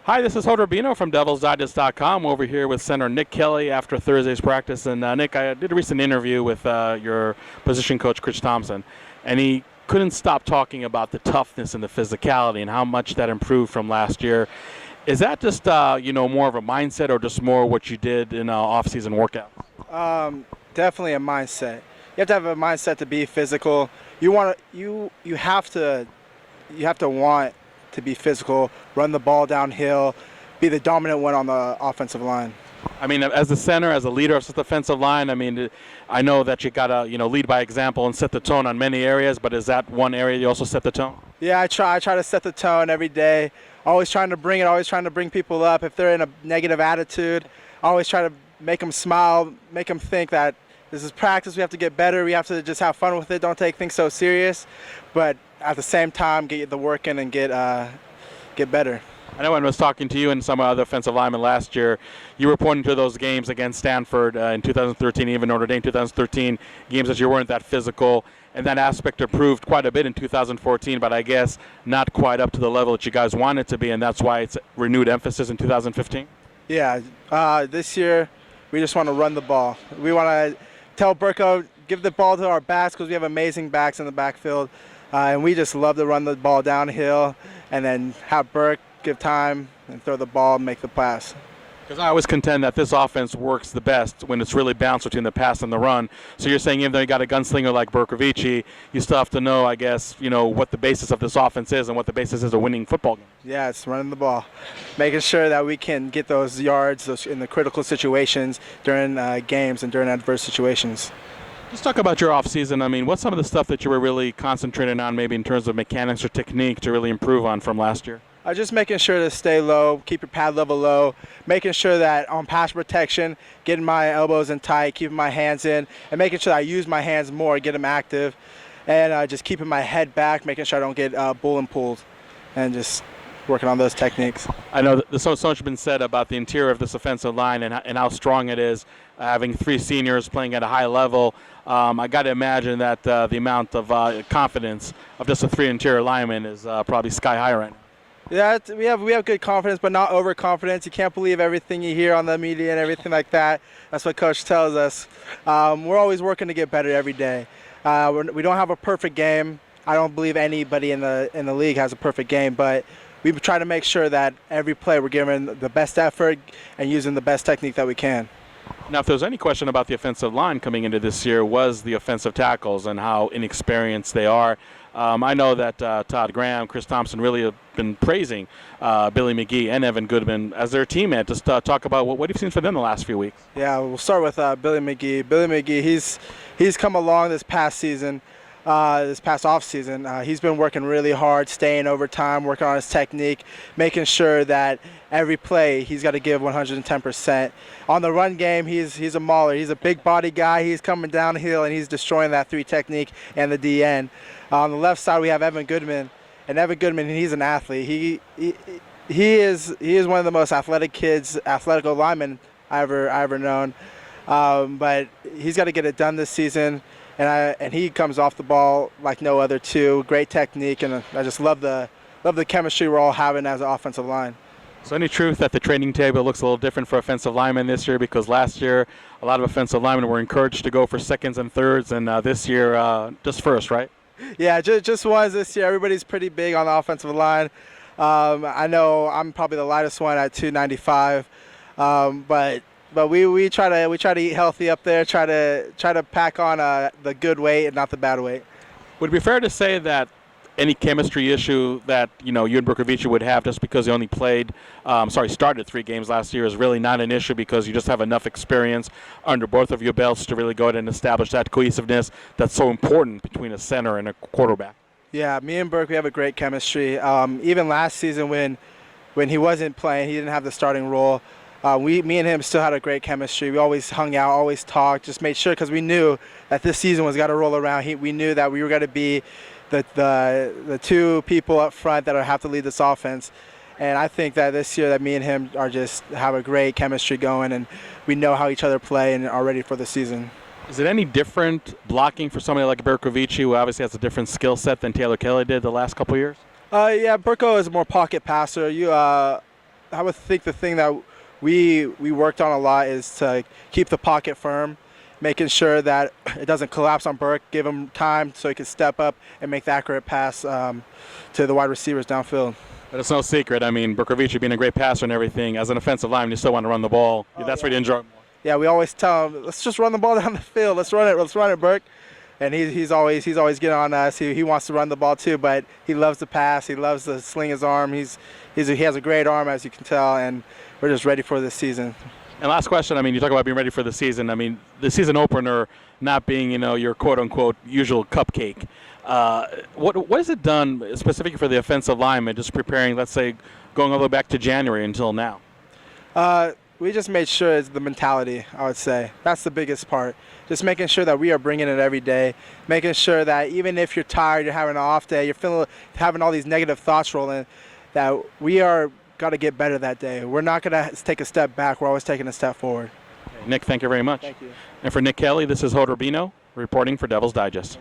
Hi, this is Hoder Bino from DevilsDigest.com. We're over here with center Nick Kelly after Thursday's practice. And Nick, I did a recent interview with your position coach, Chris Thompson, and he couldn't stop talking about the toughness and the physicality and how much that improved from last year. Is that just more of a mindset, or just more what you did in off-season workouts? Definitely a mindset. You have to have a mindset to be physical. You have to want to be physical, run the ball downhill, be the dominant one on the offensive line. I mean, as a center, as a leader of the defensive line, I mean, I know that you got to lead by example and set the tone on many areas, but is that one area you also set the tone? Yeah, I try to set the tone every day. Always trying to bring it, always trying to bring people up. If they're in a negative attitude, I always try to make them smile, make them think that this is practice, we have to get better, we have to just have fun with it, don't take things so serious. But at the same time, get the work in and get better. I know when I was talking to you and some other offensive linemen last year, you were pointing to those games against Stanford in 2013, even Notre Dame 2013, games that you weren't that physical, and that aspect improved quite a bit in 2014, but I guess not quite up to the level that you guys want it to be, and that's why it's renewed emphasis in 2015? Yeah, this year we just want to run the ball. We want to tell Burko, give the ball to our backs, because we have amazing backs in the backfield, and we just love to run the ball downhill and then have Burke give time and throw the ball and make the pass. Because I always contend that this offense works the best when it's really balanced between the pass and the run. So you're saying even though you got a gunslinger like Berkovici, you still have to know, I guess, what the basis of this offense is and what the basis is of winning football games. Yeah, it's running the ball, making sure that we can get those yards in the critical situations during games and during adverse situations. Let's talk about your offseason. I mean, what's some of the stuff that you were really concentrating on, maybe in terms of mechanics or technique, to really improve on from last year? Just making sure to stay low, keep your pad level low, making sure that on pass protection, getting my elbows in tight, keeping my hands in, and making sure that I use my hands more, get them active, and just keeping my head back, making sure I don't get bull and pulled, and just working on those techniques. I know there's so much been said about the interior of this offensive line and how strong it is, having three seniors playing at a high level. I got to imagine that the amount of confidence of just a three interior linemen is probably sky high right now. Yeah, we have good confidence, but not overconfidence. You can't believe everything you hear on the media and everything like that. That's what Coach tells us. We're always working to get better every day. We don't have a perfect game. I don't believe anybody in the league has a perfect game, but we try to make sure that every play we're giving the best effort and using the best technique that we can. Now, if there's any question about the offensive line coming into this year, was the offensive tackles and how inexperienced they are. I know that Todd Graham, Chris Thompson really have been praising Billy McGee and Evan Goodman as their teammate. Just talk about what you've seen for them the last few weeks. Yeah, we'll start with Billy McGee. Billy McGee, he's come along this past season. This past offseason, he's been working really hard, staying overtime, working on his technique, making sure that every play he's got to give 110%. On the run game, he's a mauler. He's a big body guy. He's coming downhill and he's destroying that three technique and the DN. On the left side, we have Evan Goodman, and Evan Goodman, he's an athlete. He is one of the most athletic linemen I ever known. But he's got to get it done this season. And he comes off the ball like no other too. Great technique, and I just love the chemistry we're all having as an offensive line. So any truth that the training table looks a little different for offensive linemen this year? Because last year a lot of offensive linemen were encouraged to go for seconds and thirds, and this year just first, right? Yeah, just ones this year. Everybody's pretty big on the offensive line. I know I'm probably the lightest one at 295, but we try to eat healthy up there. Try to pack on the good weight and not the bad weight. Would it be fair to say that any chemistry issue that you and Berkovici would have just because he only started 3 games last year is really not an issue because you just have enough experience under both of your belts to really go ahead and establish that cohesiveness that's so important between a center and a quarterback? Yeah, me and Burke, we have a great chemistry. Even last season when he wasn't playing, he didn't have the starting role. Me and him still had a great chemistry. We always hung out, always talked, just made sure because we knew that this season was got to roll around. We knew that we were going to be the two people up front that have to lead this offense. And I think that this year that me and him have a great chemistry going, and we know how each other play and are ready for the season. Is it any different blocking for somebody like Berkovici, who obviously has a different skill set than Taylor Kelly did the last couple of years? Yeah, Burko is a more pocket passer. would think the thing that we worked on a lot is to keep the pocket firm, making sure that it doesn't collapse on Burke, give him time so he can step up and make the accurate pass to the wide receivers downfield. But it's no secret. I mean, Burkovic being a great passer and everything, as an offensive lineman, you still want to run the ball. That's what you enjoy more. Yeah, we always tell him, let's just run the ball down the field. Let's run it, Burke. And he's always getting on us. He wants to run the ball too, but he loves to pass. He loves to sling his arm. He has a great arm, as you can tell, and we're just ready for this season. And last question, I mean, you talk about being ready for the season. I mean, the season opener not being, your quote-unquote usual cupcake. What has it done specifically for the offensive lineman, just preparing, let's say, going all the way back to January until now? We just made sure it's the mentality, I would say. That's the biggest part. Just making sure that we are bringing it every day, making sure that even if you're tired, you're having an off day, you're having all these negative thoughts rolling, that we are got to get better that day. We're not going to take a step back. We're always taking a step forward. Nick, thank you very much. Thank you. And for Nick Kelly, this is Hoder Bino reporting for Devil's Digest.